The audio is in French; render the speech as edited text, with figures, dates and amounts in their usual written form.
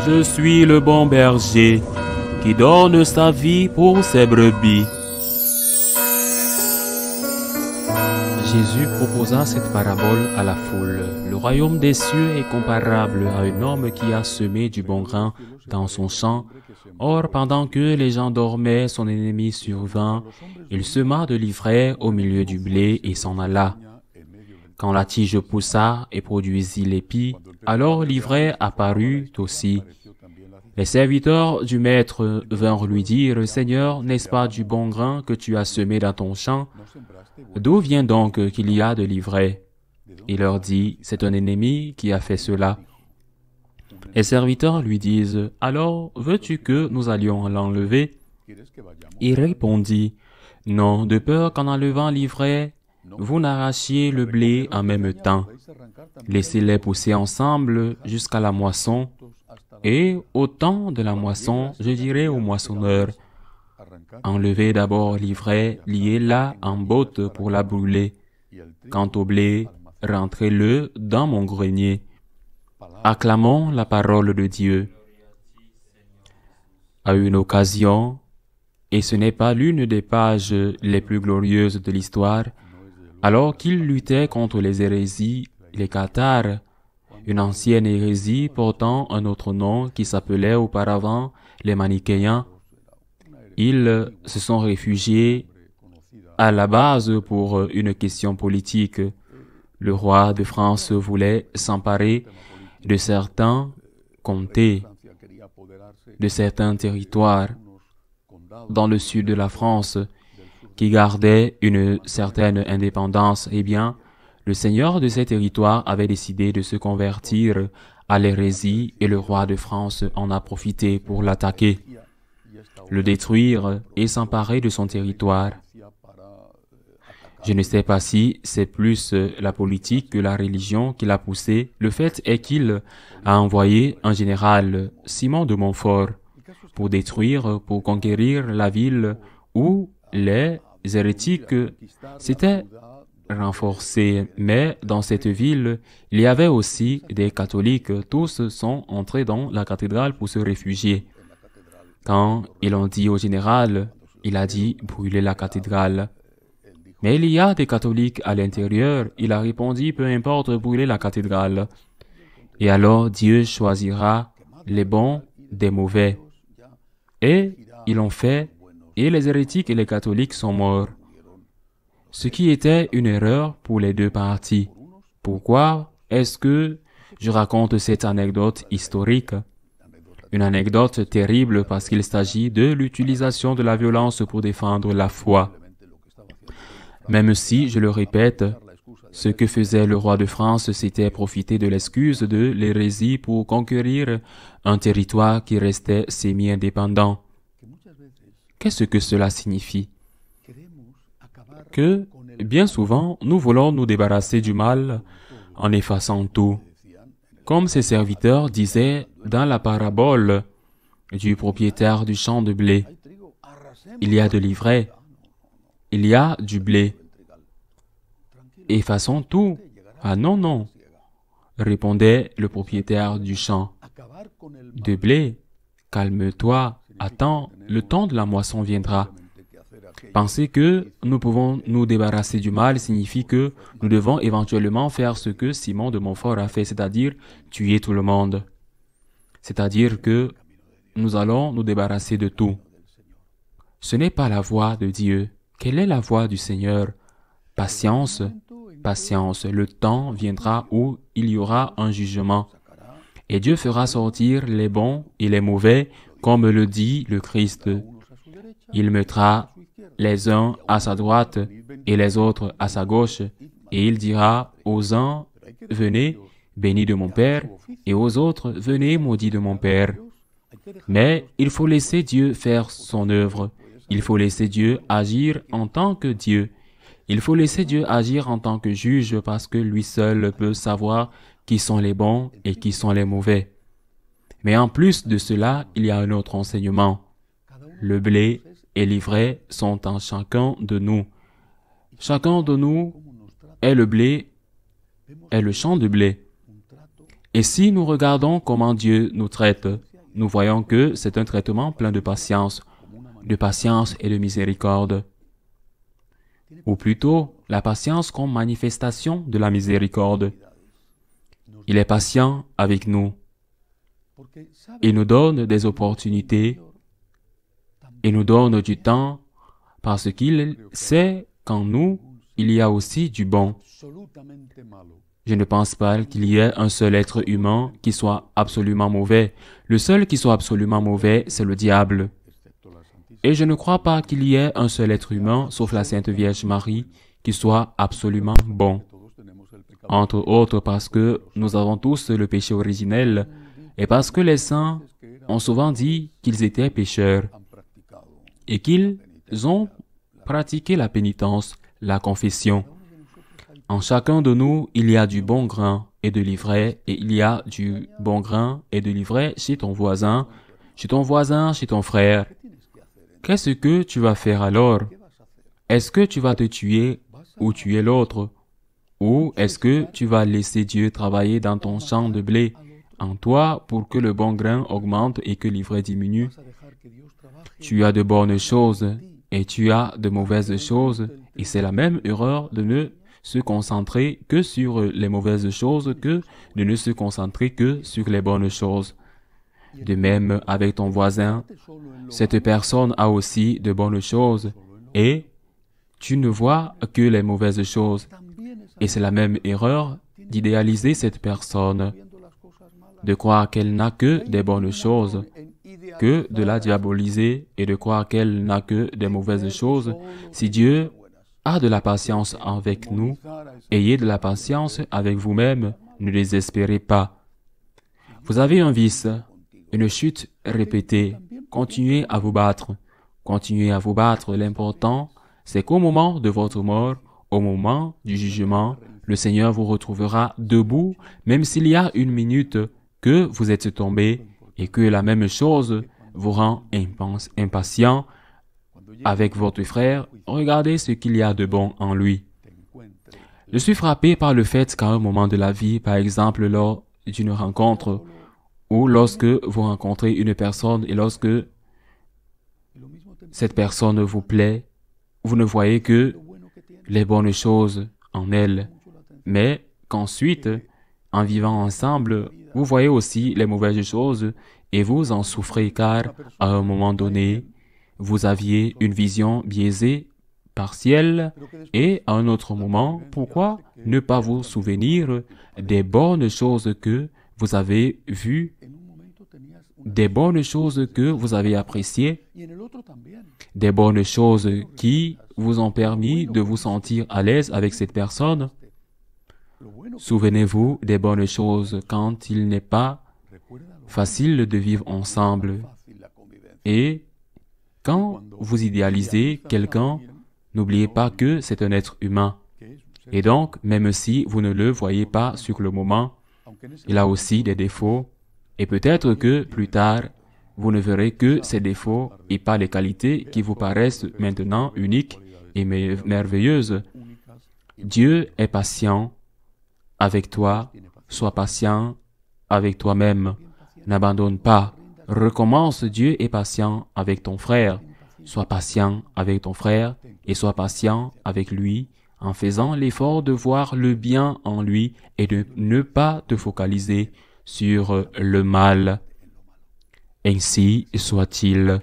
Je suis le bon berger qui donne sa vie pour ses brebis. Jésus proposa cette parabole à la foule. Le royaume des cieux est comparable à un homme qui a semé du bon grain dans son champ. Or, pendant que les gens dormaient, son ennemi survint. Il sema de l'ivraie au milieu du blé et s'en alla. Quand la tige poussa et produisit l'épi, alors l'ivraie apparut aussi. Les serviteurs du maître vinrent lui dire, « Seigneur, n'est-ce pas du bon grain que tu as semé dans ton champ? D'où vient donc qu'il y a de l'ivraie? » Il leur dit, « C'est un ennemi qui a fait cela. » Les serviteurs lui disent, « Alors, veux-tu que nous allions l'enlever? » Il répondit, « Non, de peur qu'en enlevant l'ivraie, vous n'arrachiez le blé en même temps. Laissez-les pousser ensemble jusqu'à la moisson. Et au temps de la moisson, je dirai au moissonneur, enlevez d'abord l'ivraie, liez-la en botte pour la brûler. Quant au blé, rentrez-le dans mon grenier. » Acclamons la parole de Dieu. À une occasion, et ce n'est pas l'une des pages les plus glorieuses de l'histoire, alors qu'il luttait contre les hérésies, les cathares, une ancienne hérésie portant un autre nom qui s'appelait auparavant les manichéens, ils se sont réfugiés à la base pour une question politique. Le roi de France voulait s'emparer de certains comtés, de certains territoires dans le sud de la France qui gardaient une certaine indépendance. Eh bien, le seigneur de ces territoires avait décidé de se convertir à l'hérésie et le roi de France en a profité pour l'attaquer, le détruire et s'emparer de son territoire. Je ne sais pas si c'est plus la politique que la religion qui l'a poussé. Le fait est qu'il a envoyé un général, Simon de Montfort, pour détruire, pour conquérir la ville où les hérétiques s'étaient renforcés. Mais dans cette ville, il y avait aussi des catholiques. Tous sont entrés dans la cathédrale pour se réfugier. Quand ils ont dit au général, il a dit « brûlez la cathédrale ». Mais il y a des catholiques à l'intérieur. Il a répondu, peu importe, brûler la cathédrale. Et alors Dieu choisira les bons des mauvais. Et ils l'ont fait, et les hérétiques et les catholiques sont morts. Ce qui était une erreur pour les deux parties. Pourquoi est-ce que je raconte cette anecdote historique? Une anecdote terrible parce qu'il s'agit de l'utilisation de la violence pour défendre la foi. Même si, je le répète, ce que faisait le roi de France, c'était profiter de l'excuse de l'hérésie pour conquérir un territoire qui restait semi-indépendant. Qu'est-ce que cela signifie? Que, bien souvent, nous voulons nous débarrasser du mal en effaçant tout. Comme ses serviteurs disaient dans la parabole du propriétaire du champ de blé, il y a de l'ivraie, il y a du blé. Effaçons tout. Ah non, non, répondait le propriétaire du champ de blé. Calme-toi, attends, le temps de la moisson viendra. Penser que nous pouvons nous débarrasser du mal signifie que nous devons éventuellement faire ce que Simon de Montfort a fait, c'est-à-dire tuer tout le monde. C'est-à-dire que nous allons nous débarrasser de tout. Ce n'est pas la voie de Dieu. Quelle est la voie du Seigneur? Patience, patience. Le temps viendra où il y aura un jugement. Et Dieu fera sortir les bons et les mauvais, comme le dit le Christ. Il mettra les uns à sa droite et les autres à sa gauche, et il dira aux uns, « Venez, bénis de mon Père », et aux autres, « Venez, maudits de mon Père ». Mais il faut laisser Dieu faire son œuvre. Il faut laisser Dieu agir en tant que Dieu. Il faut laisser Dieu agir en tant que juge parce que lui seul peut savoir qui sont les bons et qui sont les mauvais. Mais en plus de cela, il y a un autre enseignement. Le blé et l'ivraie sont en chacun de nous. Chacun de nous est le blé, est le champ de blé. Et si nous regardons comment Dieu nous traite, nous voyons que c'est un traitement plein de patience et de miséricorde. Ou plutôt, la patience comme manifestation de la miséricorde. Il est patient avec nous. Il nous donne des opportunités. Il nous donne du temps parce qu'il sait qu'en nous, il y a aussi du bon. Je ne pense pas qu'il y ait un seul être humain qui soit absolument mauvais. Le seul qui soit absolument mauvais, c'est le diable. Et je ne crois pas qu'il y ait un seul être humain, sauf la Sainte Vierge Marie, qui soit absolument bon. Entre autres parce que nous avons tous le péché originel et parce que les saints ont souvent dit qu'ils étaient pécheurs et qu'ils ont pratiqué la pénitence, la confession. En chacun de nous, il y a du bon grain et de l'ivraie, et il y a du bon grain et de l'ivraie chez ton voisin, chez ton frère. Qu'est-ce que tu vas faire alors? Est-ce que tu vas te tuer ou tuer l'autre? Ou est-ce que tu vas laisser Dieu travailler dans ton champ de blé en toi pour que le bon grain augmente et que l'ivraie diminue? Tu as de bonnes choses et tu as de mauvaises choses, et c'est la même erreur de ne se concentrer que sur les mauvaises choses que de ne se concentrer que sur les bonnes choses. De même avec ton voisin, cette personne a aussi de bonnes choses et tu ne vois que les mauvaises choses. Et c'est la même erreur d'idéaliser cette personne, de croire qu'elle n'a que des bonnes choses, que de la diaboliser et de croire qu'elle n'a que des mauvaises choses. Si Dieu a de la patience avec nous, ayez de la patience avec vous-même, ne désespérez pas. Vous avez un vice, une chute répétée, continuez à vous battre. Continuez à vous battre. L'important, c'est qu'au moment de votre mort, au moment du jugement, le Seigneur vous retrouvera debout, même s'il y a une minute que vous êtes tombé et que la même chose vous rend impatient avec votre frère. Regardez ce qu'il y a de bon en lui. Je suis frappé par le fait qu'à un moment de la vie, par exemple lors d'une rencontre, ou lorsque vous rencontrez une personne et lorsque cette personne vous plaît, vous ne voyez que les bonnes choses en elle, mais qu'ensuite, en vivant ensemble, vous voyez aussi les mauvaises choses et vous en souffrez car, à un moment donné, vous aviez une vision biaisée, partielle, et à un autre moment, pourquoi ne pas vous souvenir des bonnes choses que vous avez vues, des bonnes choses que vous avez appréciées, des bonnes choses qui vous ont permis de vous sentir à l'aise avec cette personne? Souvenez-vous des bonnes choses quand il n'est pas facile de vivre ensemble. Et quand vous idéalisez quelqu'un, n'oubliez pas que c'est un être humain. Et donc, même si vous ne le voyez pas sur le moment, il a aussi des défauts. Et peut-être que plus tard, vous ne verrez que ces défauts et pas les qualités qui vous paraissent maintenant uniques et merveilleuses. Dieu est patient avec toi. Sois patient avec toi-même. N'abandonne pas. Recommence. Dieu est patient avec ton frère. Sois patient avec ton frère et sois patient avec lui en faisant l'effort de voir le bien en lui et de ne pas te focaliser sur le mal. Ainsi soit-il.